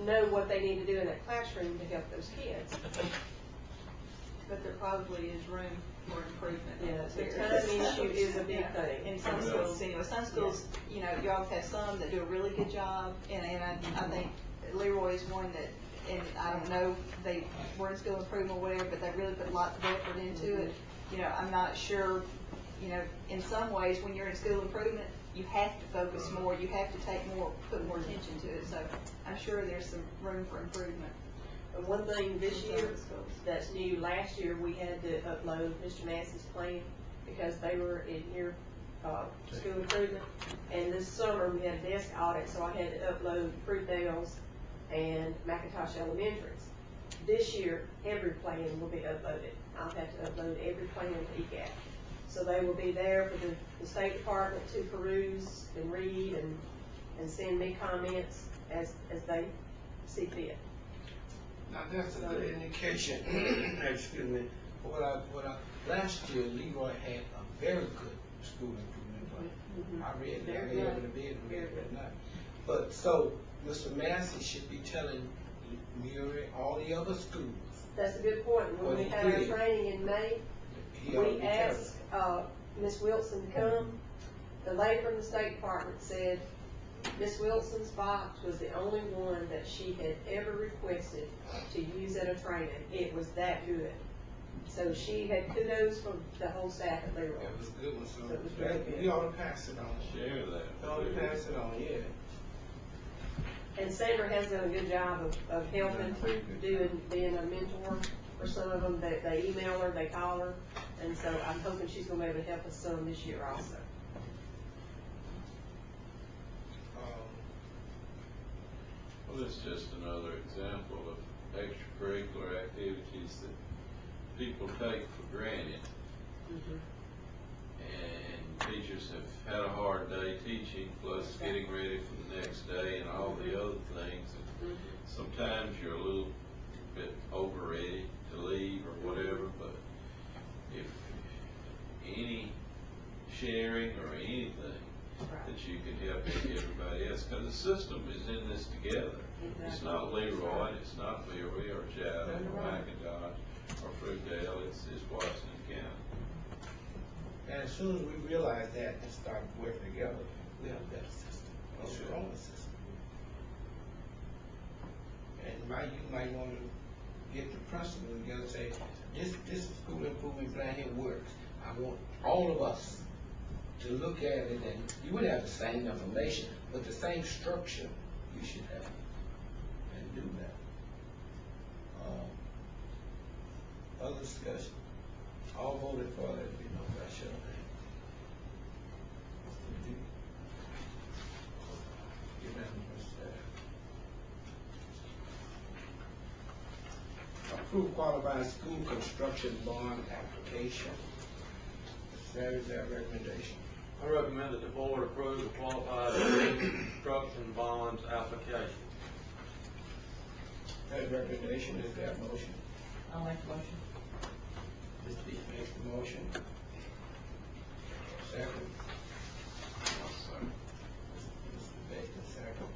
know what they need to do in that classroom to help those kids. But there probably is room for improvement. Yeah, the time issue is a big thing. In some schools, anyway. Some schools, you know, you all have some that do a really good job, and I think Leroy is one that, and I don't know, they were in school improvement or whatever, but they really put lots of effort into it. You know, I'm not sure, you know, in some ways, when you're in school improvement, you have to focus more, you have to put more attention to it, so I'm sure there's some room for improvement. And one thing this year that's new, last year we had to upload Mr. Massey's plan because they were in here, school improvement. And this summer we had a desk audit, so I had to upload Fruitdale's and McIntosh Elementary's. This year, every plan will be uploaded. I'll have to upload every plan to EGAP. So they will be there for the State Department to peruse and read and send me comments as they see fit. Now that's a good indication, excuse me, for last year Leroy had a very good school improvement plan. I read it, I read it, but not. But so, Mr. Massey should be telling Murray, all the other schools. That's a good point. When we had our training in May, we asked Ms. Wilson to come. The lady from the State Department said Ms. Wilson's box was the only one that she had ever requested to use at a training. It was that good. So she had kudos from the whole staff at Leroy. It was a good one, so it was very good. You ought to pass it on. Share that. You ought to pass it on, yeah. And Sandra has done a good job of helping, being a mentor for some of them. They email her, they call her, and so I'm hoping she's going to be able to help us some this year also. Well, it's just another example of extracurricular activities that people take for granted. And teachers have had a hard day teaching, plus getting ready for the next day and all the other things. And sometimes you're a little bit over ready to leave or whatever, but if any sharing or anything that you can help everybody else, because the system is in this together. It's not Leroy, it's not Leary or Chatham or McIntosh or Fruitdale, it's Washington County. And as soon as we realize that and start working together, we have a better system, a stronger system. And you might want to get the principal together and say, this school improvement plan here works. I want all of us to look at it, and you would have the same information, but the same structure you should have, and do that. Other discussion. All voted for it, you know, by show of hands. Approve qualified school construction bond application. That is that recommendation. I recommend that the board approve the qualified construction bonds application. That recommendation is that motion. I'll make the motion. Ms. Deep makes the motion. Second. Mr. Baker, second.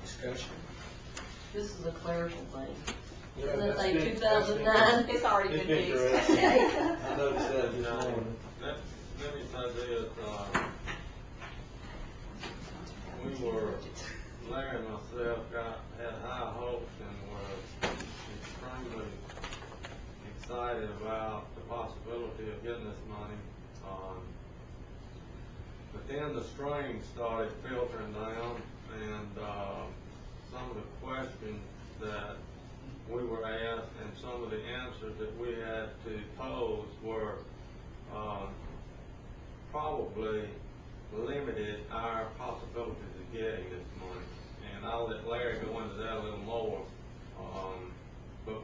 Discussion. This is a clerical thing. Yeah, Doesn't that's say been- 2009. It's already been It's fixed. correct. Okay. I noticed that this morning. Let me say this, we were, Larry and myself had high hopes and were extremely excited about the possibility of getting this money. But then the strings started filtering down, and some of the questions that we were asked and some of the answers that we had to pose were probably limited our possibilities of getting this money. And I'll let Larry go into that a little more. But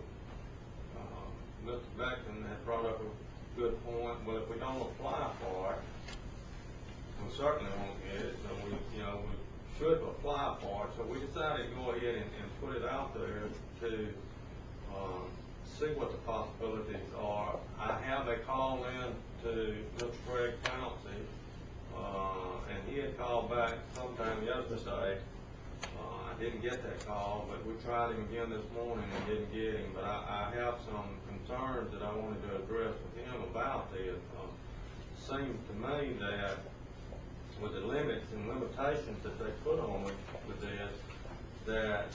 Mr. Beckton had brought up a good point. Well, if we don't apply for it, we certainly won't get it. So we should apply for it. So we decided to go ahead and put it out there to see what the possibilities are. I have a call in to Mr. Craig Pouncey and he had called back sometime yesterday. I didn't get that call, but we tried him again this morning and didn't get him, but I have some concerns that I wanted to address with him about this. Seems to me that with the limits and limitations that they put on with this, that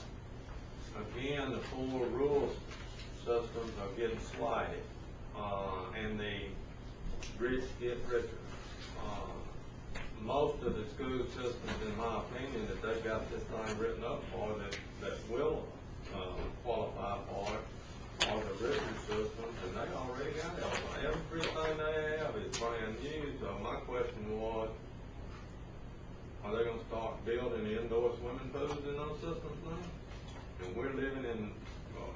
again, the 4 rural systems are getting slighted, and the rich get richer. Most of the school systems, in my opinion, that they've got this thing written up for, that will qualify for it, are the richer systems, and they already got it. Everything they have is brand new. So my question was, are they going to start building indoor swimming pools in those systems now? And we're living in,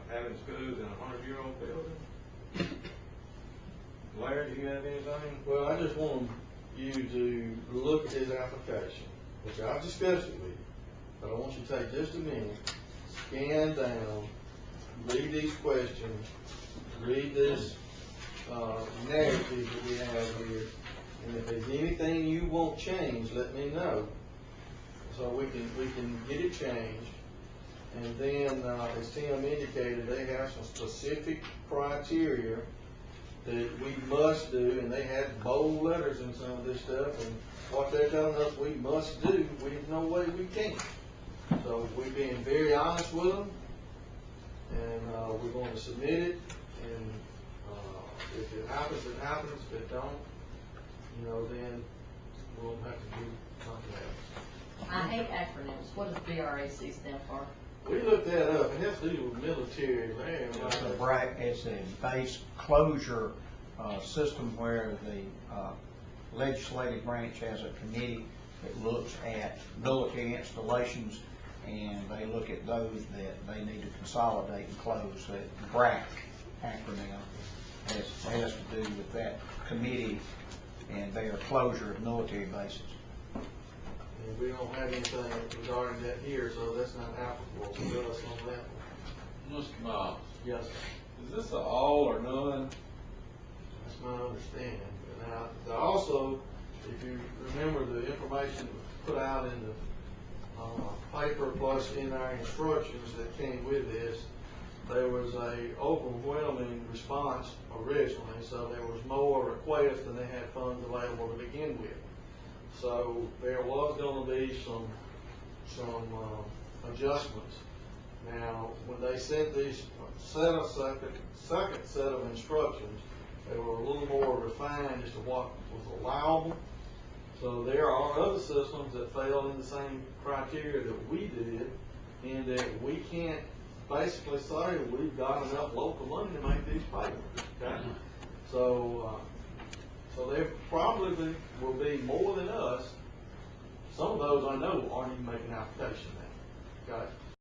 having schools in a 100-year-old building? Larry, do you have anything? Well, I just want you to look at his application, which I've discussed it with you, but I want you to take just a minute, scan down, read these questions, read this narrative that we have here, and if there's anything you want changed, let me know, so we can get it changed. And then, as Tim indicated, they have some specific criteria that we must do, and they have bold letters in some of this stuff, and what they're telling us we must do, there's no way we can't. So we're being very honest with them, and we're going to submit it, and if it happens, it happens. If it don't, then we'll have to do something else. I hate acronyms. What does BRAC stand for? We looked that up, and it has to do with military, man. It's a base closure system where the legislative branch has a committee that looks at military installations, and they look at those that they need to consolidate and close. That BRAC acronym has to do with that committee and their closure of military bases. And we don't have anything regarding that here, so that's not applicable to us on that one. Mr. Miles, Yes, is this an all or none? that's my understanding. Now, also, if you remember the information put out in the paper plus in our instructions that came with this, there was a overwhelming response originally, so there was more requests than they had funds available to begin with. So there was going to be some adjustments. Now, when they sent these second set of instructions, they were a little more refined as to what was allowable. So there are other systems that fail in the same criteria that we did, in that we can't basically say we've got enough local money to make these payments. Okay? So there probably will be more than us. Some of those I know aren't even making application now. Okay?